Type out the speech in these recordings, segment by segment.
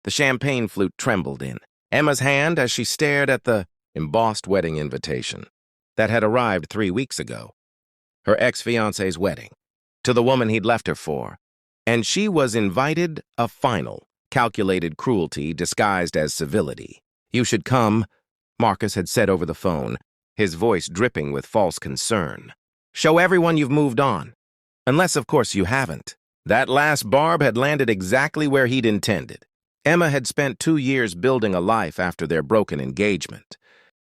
The champagne flute trembled in Emma's hand as she stared at the embossed wedding invitation that had arrived 3 weeks ago. Her ex-fiancé's wedding, to the woman he'd left her for. And she was invited a final, calculated cruelty disguised as civility. "You should come," Marcus had said over the phone, his voice dripping with false concern. "Show everyone you've moved on. Unless, of course, you haven't." That last barb had landed exactly where he'd intended. Emma had spent 2 years building a life after their broken engagement.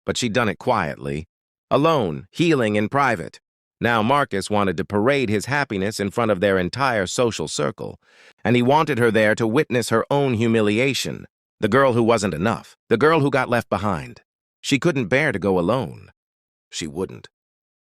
But she'd done it quietly, alone, healing in private. Now Marcus wanted to parade his happiness in front of their entire social circle, and he wanted her there to witness her own humiliation, the girl who wasn't enough, the girl who got left behind. She couldn't bear to go alone. She wouldn't.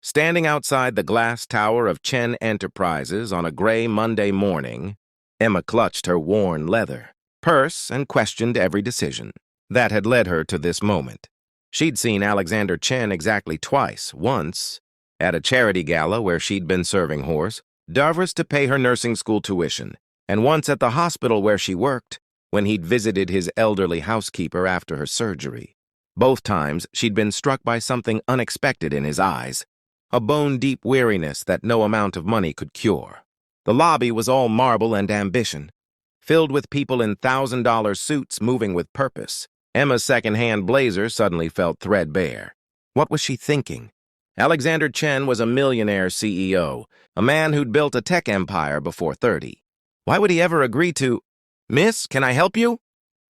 Standing outside the glass tower of Chen Enterprises on a gray Monday morning, Emma clutched her worn leather purse and questioned every decision that had led her to this moment. She'd seen Alexander Chen exactly twice, once at a charity gala where she'd been serving horse, Davros to pay her nursing school tuition, and once at the hospital where she worked, when he'd visited his elderly housekeeper after her surgery. Both times, she'd been struck by something unexpected in his eyes, a bone-deep weariness that no amount of money could cure. The lobby was all marble and ambition, filled with people in $1,000 suits moving with purpose. Emma's second-hand blazer suddenly felt threadbare. What was she thinking? Alexander Chen was a millionaire CEO, a man who'd built a tech empire before 30. Why would he ever agree to, "Miss, can I help you?"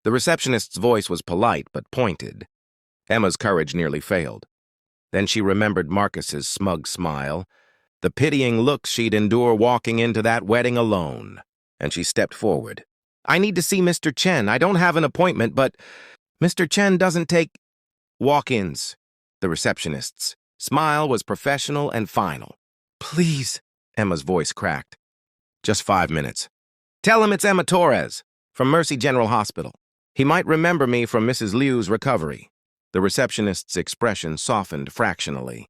The receptionist's voice was polite but pointed. Emma's courage nearly failed. Then she remembered Marcus's smug smile, the pitying looks she'd endure walking into that wedding alone, and she stepped forward. "I need to see Mr. Chen. I don't have an appointment, but Mr. Chen doesn't take walk-ins." The receptionist's smile was professional and final. "Please," Emma's voice cracked. "Just 5 minutes. Tell him it's Emma Torres, from Mercy General Hospital. He might remember me from Mrs. Liu's recovery." The receptionist's expression softened fractionally.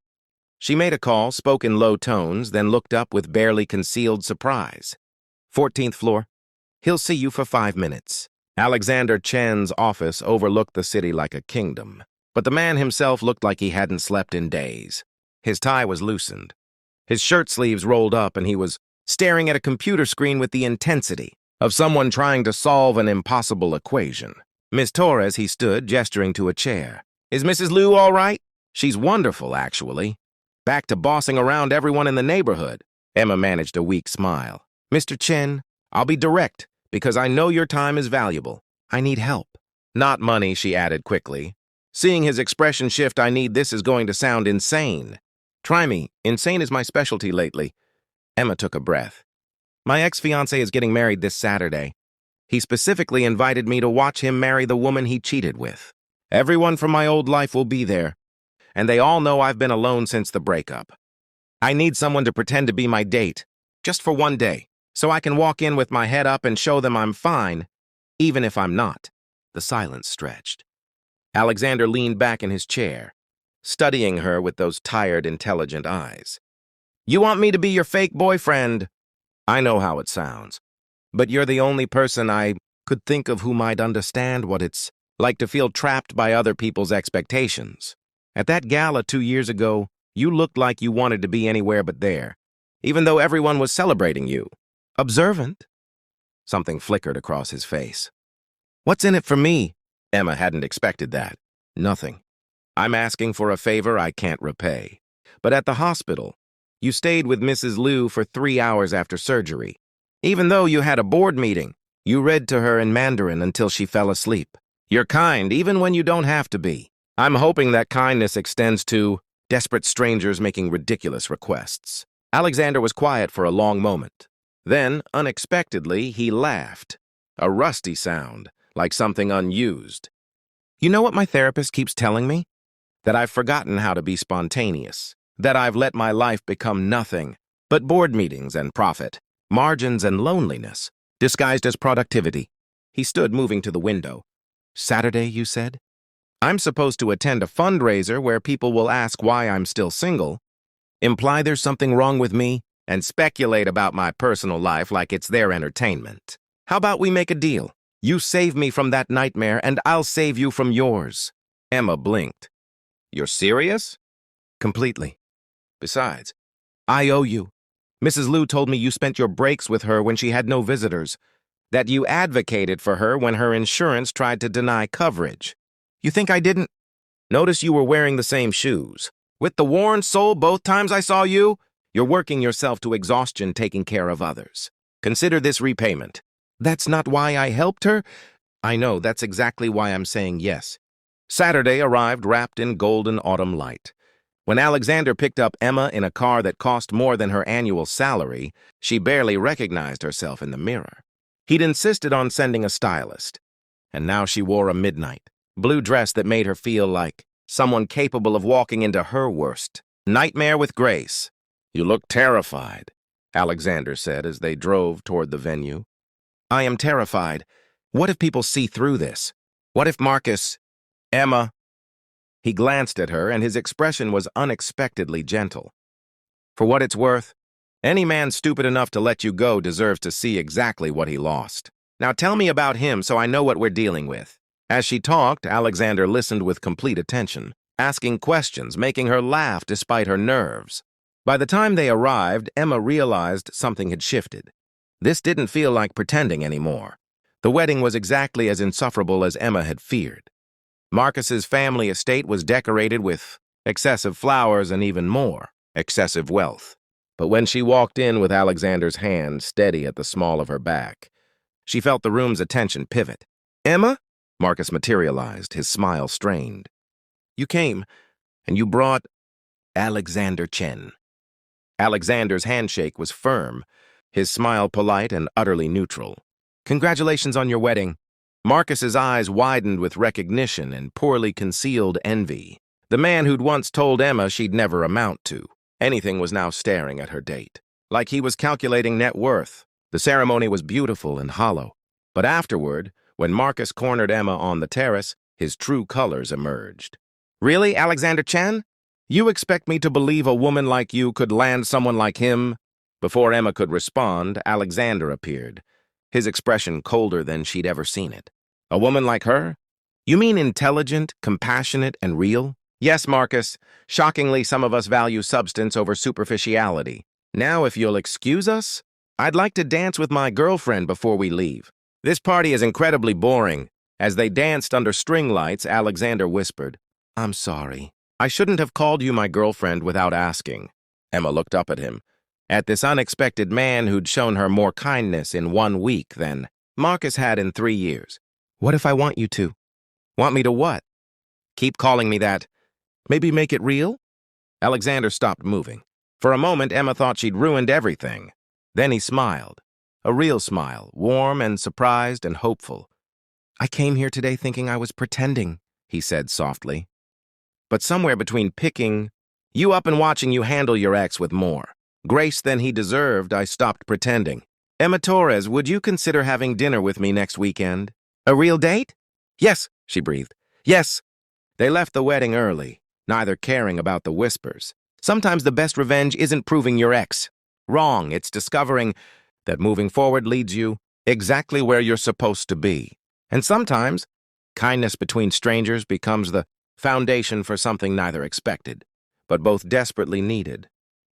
She made a call, spoke in low tones, then looked up with barely concealed surprise. 14th floor. He'll see you for 5 minutes. Alexander Chen's office overlooked the city like a kingdom, but the man himself looked like he hadn't slept in days. His tie was loosened, his shirt sleeves rolled up, and he was staring at a computer screen with the intensity of someone trying to solve an impossible equation. "Miss Torres," he stood, gesturing to a chair. "Is Mrs. Liu all right?" "She's wonderful, actually. Back to bossing around everyone in the neighborhood." Emma managed a weak smile. "Mr. Chen, I'll be direct, because I know your time is valuable. I need help." "Not money," she added quickly. Seeing his expression shift, "I need this is going to sound insane." "Try me. Insane is my specialty lately." Emma took a breath. "My ex-fiancé is getting married this Saturday. He specifically invited me to watch him marry the woman he cheated with. Everyone from my old life will be there, and they all know I've been alone since the breakup. I need someone to pretend to be my date, just for 1 day, so I can walk in with my head up and show them I'm fine, even if I'm not." The silence stretched. Alexander leaned back in his chair, studying her with those tired, intelligent eyes. "You want me to be your fake boyfriend?" "I know how it sounds, but you're the only person I could think of who might understand what it's like to feel trapped by other people's expectations. At that gala 2 years ago, you looked like you wanted to be anywhere but there, even though everyone was celebrating you. Observant." Something flickered across his face. "What's in it for me?" Emma hadn't expected that. "Nothing. I'm asking for a favor I can't repay. But at the hospital, you stayed with Mrs. Liu for 3 hours after surgery. Even though you had a board meeting, you read to her in Mandarin until she fell asleep. You're kind, even when you don't have to be. I'm hoping that kindness extends to desperate strangers making ridiculous requests." Alexander was quiet for a long moment. Then, unexpectedly, he laughed. A rusty sound, like something unused. "You know what my therapist keeps telling me? That I've forgotten how to be spontaneous. That I've let my life become nothing but board meetings and profit, margins and loneliness, disguised as productivity." He stood, moving to the window. "Saturday, you said? I'm supposed to attend a fundraiser where people will ask why I'm still single, imply there's something wrong with me, and speculate about my personal life like it's their entertainment. How about we make a deal? You save me from that nightmare, and I'll save you from yours. Emma blinked. You're serious? Completely. Besides, I owe you. Mrs. Liu told me you spent your breaks with her when she had no visitors, that you advocated for her when her insurance tried to deny coverage. You think I didn't? Notice you were wearing the same shoes. With the worn sole both times I saw you? You're working yourself to exhaustion taking care of others. Consider this repayment. That's not why I helped her? I know, that's exactly why I'm saying yes. Saturday arrived wrapped in golden autumn light. When Alexander picked up Emma in a car that cost more than her annual salary, she barely recognized herself in the mirror. He'd insisted on sending a stylist, and now she wore a midnight blue dress that made her feel like someone capable of walking into her worst nightmare with grace. You look terrified, Alexander said as they drove toward the venue. I am terrified. What if people see through this? What if Marcus... Emma... He glanced at her, and his expression was unexpectedly gentle. For what it's worth, any man stupid enough to let you go deserves to see exactly what he lost. Now tell me about him so I know what we're dealing with. As she talked, Alexander listened with complete attention, asking questions, making her laugh despite her nerves. By the time they arrived, Emma realized something had shifted. This didn't feel like pretending anymore. The wedding was exactly as insufferable as Emma had feared. Marcus's family estate was decorated with excessive flowers and even more excessive wealth. But when she walked in with Alexander's hand steady at the small of her back, she felt the room's attention pivot. Emma? Marcus materialized, his smile strained. You came, and you brought Alexander Chen. Alexander's handshake was firm, his smile polite and utterly neutral. Congratulations on your wedding. Marcus's eyes widened with recognition and poorly concealed envy. The man who'd once told Emma she'd never amount to anything was now staring at her date, like he was calculating net worth. The ceremony was beautiful and hollow, but afterward, when Marcus cornered Emma on the terrace, his true colors emerged. Really, Alexander Chen? You expect me to believe a woman like you could land someone like him? Before Emma could respond, Alexander appeared, his expression colder than she'd ever seen it. A woman like her? You mean intelligent, compassionate, and real? Yes, Marcus. Shockingly, some of us value substance over superficiality. Now, if you'll excuse us, I'd like to dance with my girlfriend before we leave. This party is incredibly boring. As they danced under string lights, Alexander whispered, I'm sorry. I shouldn't have called you my girlfriend without asking. Emma looked up at him, at this unexpected man who'd shown her more kindness in 1 week than Marcus had in 3 years. What if I want you to? Want me to what? Keep calling me that. Maybe make it real? Alexander stopped moving. For a moment, Emma thought she'd ruined everything. Then he smiled. A real smile, warm and surprised and hopeful. I came here today thinking I was pretending, he said softly. But somewhere between picking you up and watching you handle your ex with more grace than he deserved, I stopped pretending. Emma Torres, would you consider having dinner with me next weekend? A real date? Yes, she breathed. Yes. They left the wedding early, neither caring about the whispers. Sometimes the best revenge isn't proving your ex wrong. It's discovering that moving forward leads you exactly where you're supposed to be. And sometimes, kindness between strangers becomes the foundation for something neither expected, but both desperately needed.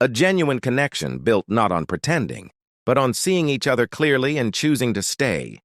A genuine connection built not on pretending, but on seeing each other clearly and choosing to stay.